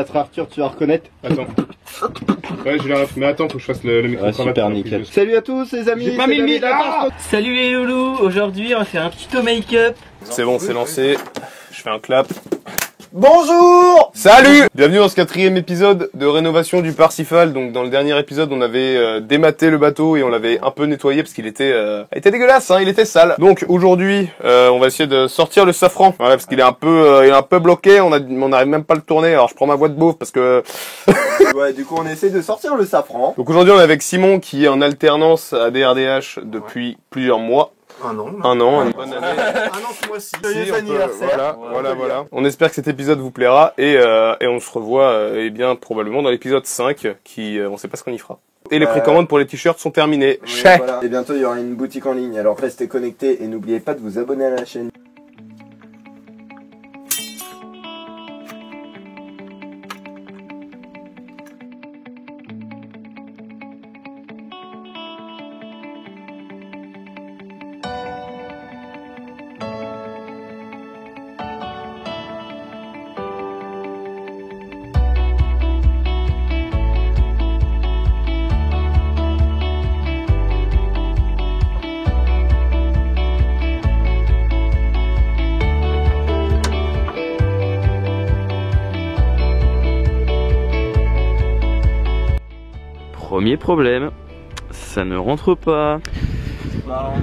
4 Arthur, tu vas reconnaître. Attends. Ouais, je l'ai. Mais attends, faut que je fasse le micro. Ouais, super nickel. Salut à tous les amis. J'ai pas mis le micro. Salut les loulous, aujourd'hui on va faire un tuto make-up. C'est bon, c'est lancé. Je fais un clap. Bonjour. Salut. Bienvenue dans ce 4e épisode de rénovation du Parsifal. Donc dans le dernier épisode, on avait dématé le bateau et on l'avait un peu nettoyé parce qu'il était dégueulasse, hein, il était sale. Donc aujourd'hui, on va essayer de sortir le safran. Voilà, parce qu'il est un peu bloqué. On n'arrive même pas à le tourner. Alors je prends ma voix de beauf parce que. Ouais, du coup on essaie de sortir le safran. Donc aujourd'hui, on est avec Simon qui est en alternance à DRDH depuis plusieurs mois. Un an, une bonne année. Un an ce mois-ci. Joyeux anniversaire. Voilà. On espère que cet épisode vous plaira et on se revoit bien probablement dans l'épisode 5 qui on sait pas ce qu'on y fera. Et les précommandes pour les t-shirts sont terminées. Oui, voilà. Et bientôt il y aura une boutique en ligne. Alors restez connectés et n'oubliez pas de vous abonner à la chaîne. Premier problème, ça ne rentre pas. Bah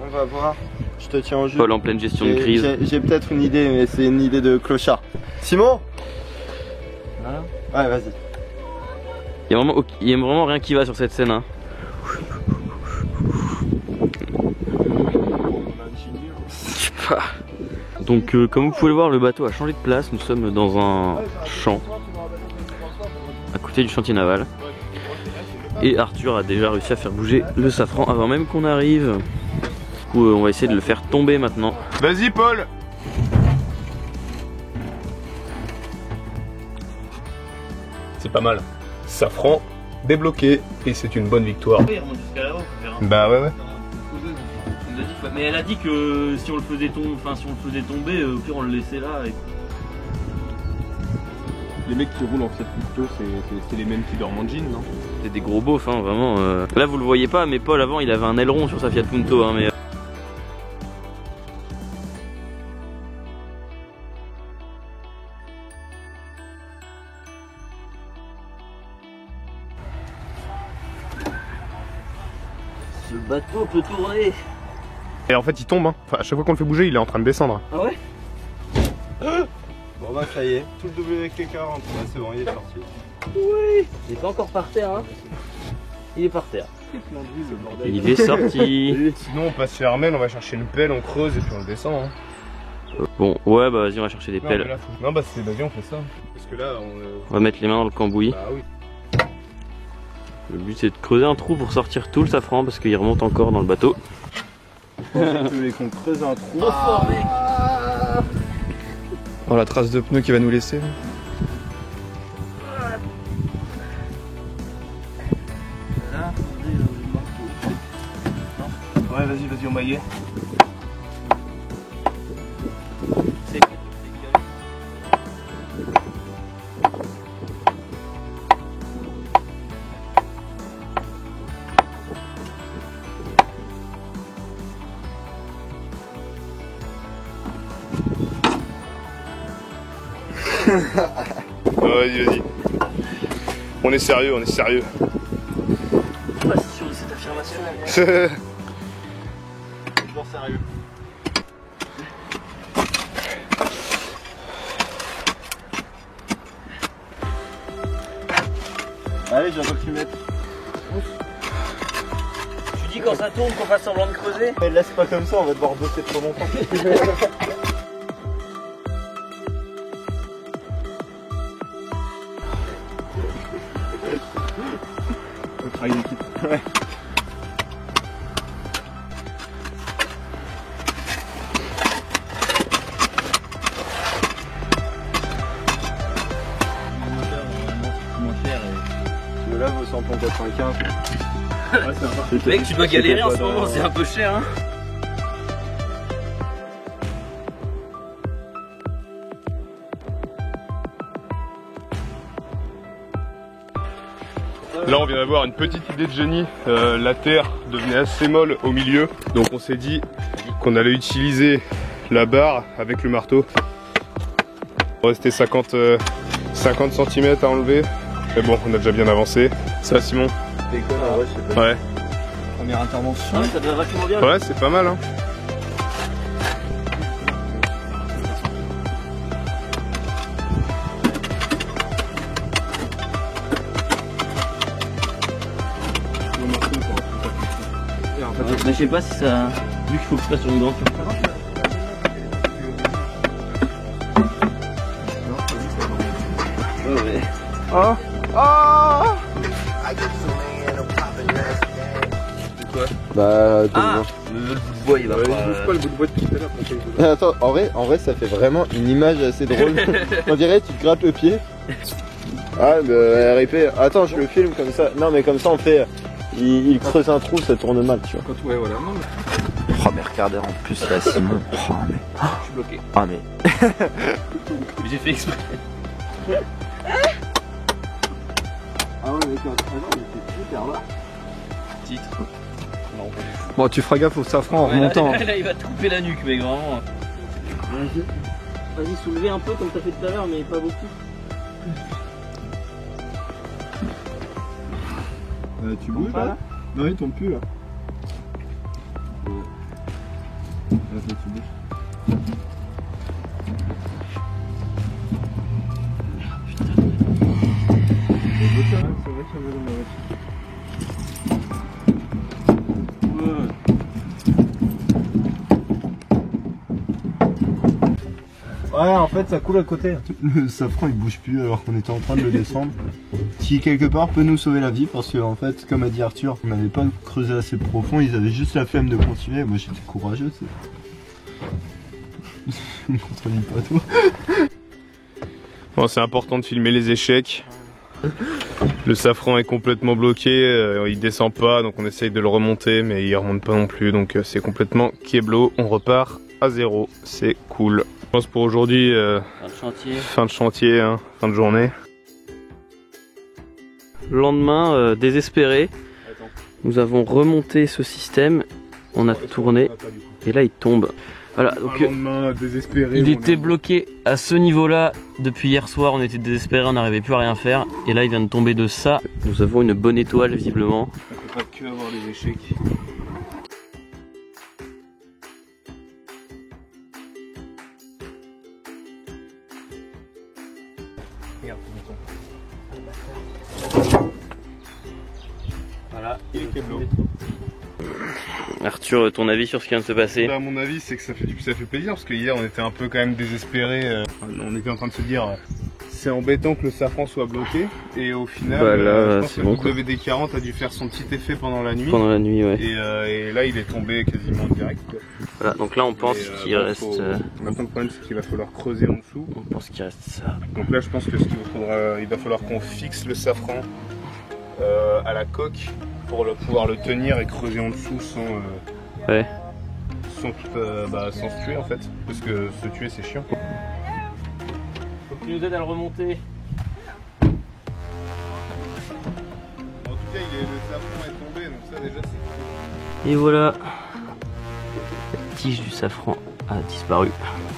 on va voir. Je te tiens au jeu. Paul en pleine gestion de crise. J'ai peut-être une idée, mais c'est une idée de clochard. Simon. Ouais, vas-y. Il y a vraiment rien qui va sur cette scène, hein. Je sais pas. Donc comme vous pouvez le voir, le bateau a changé de place. Nous sommes dans un champ à côté du chantier naval. Et Arthur a déjà réussi à faire bouger le safran avant même qu'on arrive. Du coup on va essayer de le faire tomber maintenant. Vas-y Paul. C'est pas mal. Safran débloqué et c'est une bonne victoire. Bah ouais. Mais elle a dit que si on le faisait tomber, au pire on le laissait là. Et... Les mecs qui roulent en Fiat Punto, c'est les mêmes qui dorment en jean, non? C'est des gros beaufs, hein, vraiment. Là vous le voyez pas, mais Paul avant il avait un aileron sur sa Fiat Punto, hein, mais. Ce bateau peut tourner. Et en fait il tombe, hein. Enfin, à chaque fois qu'on le fait bouger, il est en train de descendre. Ah ouais? Bon bah ça y est, tout le WK40, c'est bon, il est sorti. Oui. Il est pas encore par terre, hein. Il est par terre. Il est sorti. Sinon on passe chez Armel, on va chercher une pelle, on creuse et puis on le descend. Hein. Bon, ouais bah vas-y on va chercher des pelles. Non bah c'est vas-y on fait ça. Parce que là on va mettre les mains dans le cambouis. Bah oui. Le but c'est de creuser un trou pour sortir tout le safran parce qu'il remonte encore dans le bateau. Tu voulais qu'on creuse un trou. Oh la trace de pneu qu'il va nous laisser. Ouais vas-y on maillet. Vas-y. On est sérieux. Pas sûr de cette affirmation. Toujours sérieux. Allez, j'attends que tu mettes. Tu dis quand ça tourne qu'on fasse semblant de creuser? Mais laisse pas comme ça, on va devoir bosser trop longtemps. On travaille l'équipe. Ouais. Là, vaut 195. Ouais, mec, tu dois galérer en ce moment, c'est un peu cher, hein. Là on vient d'avoir une petite idée de génie, la terre devenait assez molle au milieu, donc on s'est dit qu'on allait utiliser la barre avec le marteau. Il restait 50 cm à enlever, mais bon on a déjà bien avancé. Ça va Simon? Ouais. Première intervention. Ah ouais, ça te va vachement bien. Ouais c'est pas mal hein. Je sais pas si ça... Vu qu'il faut que je passe sur une grande surface. Ouais. Oh. Oh. Bah, Ah, le bout de bois il va pas... pas le bout de bois depuis tout à l'heure. Attends, en vrai, ça fait vraiment une image assez drôle. On dirait tu te grattes le pied. Ah, bah, RIP. Attends, je le filme comme ça. Non, mais comme ça, on fait. Il creuse un trou, ça tourne mal, tu vois. Ouais, voilà. Non, mais... Oh, mais regardez en plus là, Simon. Oh, mais. Je suis bloqué. Ah, mais. Mais j'ai fait exprès. Ah, ouais, mais c'est super là. Titre. Non. Bon, tu feras gaffe au safran en Ouais, remontant. là, il va te couper la nuque, mais vraiment. Vas-y, soulevez un peu comme t'as fait tout à l'heure, mais pas beaucoup. Tu bouges là? Non, il tombe plus là. Ouais, en fait, ça coule à côté. Le safran il bouge plus alors qu'on était en train de le descendre. Qui quelque part peut nous sauver la vie parce que en fait, comme a dit Arthur, on n'avait pas creusé assez profond, ils avaient juste la flemme de continuer. Moi j'étais courageux. Je me contredis pas toi. Bon, c'est important de filmer les échecs. Le safran est complètement bloqué, il descend pas, donc on essaye de le remonter, mais il remonte pas non plus, donc c'est complètement keblo. On repart à zéro, c'est cool. Je pense pour aujourd'hui, fin de chantier, hein, fin de journée. Lendemain, désespéré, nous avons remonté ce système, on a tourné et là il tombe. Voilà, donc désespéré, il était bloqué à ce niveau-là depuis hier soir, on était désespérés, on n'arrivait plus à rien faire. Et là il vient de tomber de ça. Nous avons une bonne étoile visiblement. On peut pas que avoir les échecs. Voilà, il est keblo. Arthur, ton avis sur ce qui vient de se passer? Bah, mon avis, c'est que ça fait plaisir parce que hier on était un peu quand même désespérés. On était en train de se dire c'est embêtant que le safran soit bloqué et au final, bah là, je pense que bon, le WD-40 a dû faire son petit effet pendant la nuit. Pendant la nuit, ouais. Et là, il est tombé quasiment direct. Quoi. Voilà, donc là on pense qu'il reste. Maintenant, le problème, c'est qu'il va falloir creuser en dessous. On pense qu'il reste ça. Donc là, je pense que il va falloir qu'on fixe le safran à la coque pour pouvoir le tenir et creuser en dessous sans, Ouais. sans se tuer en fait. Parce que se tuer, c'est chiant. Faut que tu nous aides à le remonter. En tout cas, le safran est tombé, donc ça déjà c'est. Et voilà, la tige du safran a disparu.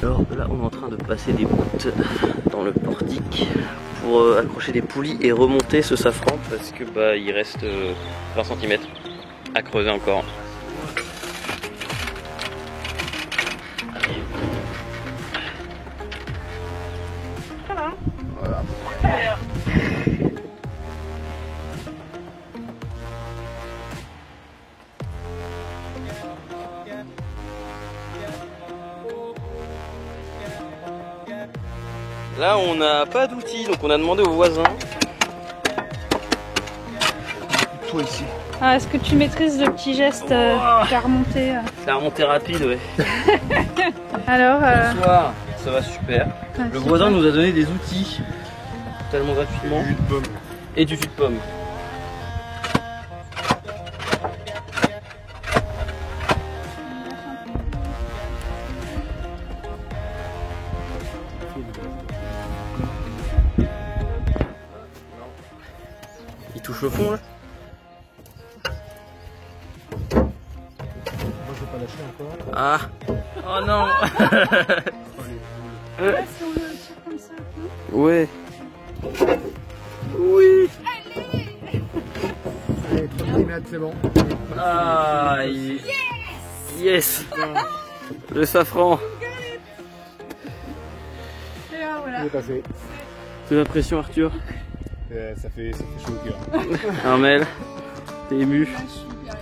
Alors là on est en train de passer des gouttes dans le portique pour accrocher des poulies et remonter ce safran parce que bah il reste 20 cm à creuser encore. Là on n'a pas d'outils donc on a demandé aux voisins. Toi ici. Ah, est-ce que tu maîtrises le petit geste à remonter C'est la remontée rapide, ouais. Alors, Bonsoir, ça va super. ah, Le super. voisin nous a donné des outils totalement gratuitement. Jus de pomme. Et du jus de pomme. Il touche touche au fond là. Moi je vais pas lâcher encore. Ah. Oh non. Là, si on le tire comme ça. Ouais. Oui. Allez, 30 mètres, c'est bon. Ah, yes. Le safran. Et là, voilà. Il est passé. Sous la pression, Arthur. Ça fait chaud au cœur. Armel, t'es ému. Là, je suis bien.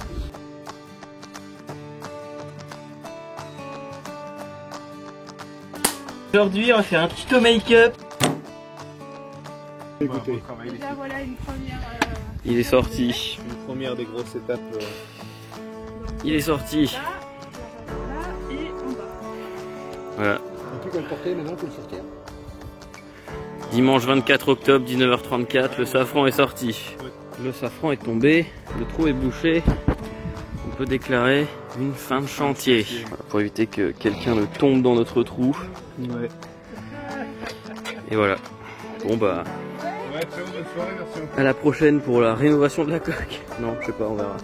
Aujourd'hui, on va faire un tuto make-up. Écoutez, Et là, voilà une première. Il est sorti. Une première des grosses étapes. Il est sorti. Là, et en bas. Voilà. il n'y a plus qu'à le porter, maintenant il faut le sortir. Dimanche 24 octobre, 19h34, le safran est sorti. Le safran est tombé, le trou est bouché. On peut déclarer une fin de chantier. Voilà, pour éviter que quelqu'un ne tombe dans notre trou. Ouais. Et voilà. Bon bah, Ouais, très bonne soirée, merci beaucoup. à la prochaine pour la rénovation de la coque. Non, je sais pas, on verra.